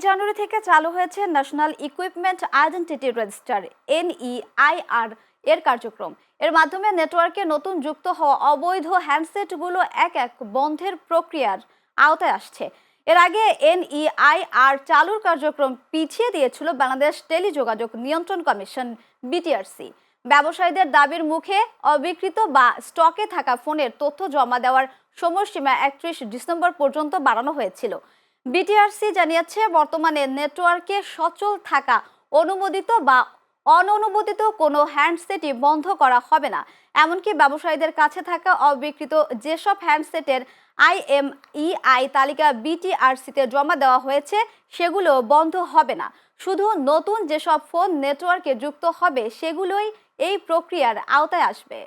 জানুয়ারি থেকে চালু হয়েছে national equipment identity register NEIR এর কার্যক্রম। এর মাধ্যমে নেটওয়ার্কে নতুন যুক্ত হওয়া অবৈধ হ্যান্ডসেটগুলো এক এক বন্ধের প্রক্রিয়ার আওতায় আসছে। এর আগে NEIR চালুর কার্যক্রম পিছিয়ে দিয়েছিল বাংলাদেশ টেলিযোগাযোগ নিয়ন্ত্রণ কমিশন BTRC। ব্যবসায়ীদের দাবির মুখে অবিকৃত বা স্টকে থাকা ফোনের তথ্য জমা দেওয়ার সময়সীমা 31 ডিসেম্বর পর্যন্ত বাড়ানো হয়েছিল। BTRC জানিয়েছে বর্তমানে নেটওয়ার্কে সচল থাকা অনুমোদিত বা অননুমোদিত কোনো হ্যান্ডসেটই বন্ধ করা হবে না। এমনকি ব্যবসায়ীদের কাছে থাকা অবিকৃত যেসব হ্যান্ডসেটের IMEI তালিকা BTRC-তে জমা দেওয়া হয়েছে সেগুলো বন্ধ হবে না। শুধু নতুন যেসব ফোন নেটওয়ার্কে যুক্ত হবে সেগুলোই এই প্রক্রিয়ার আওতায় আসবে।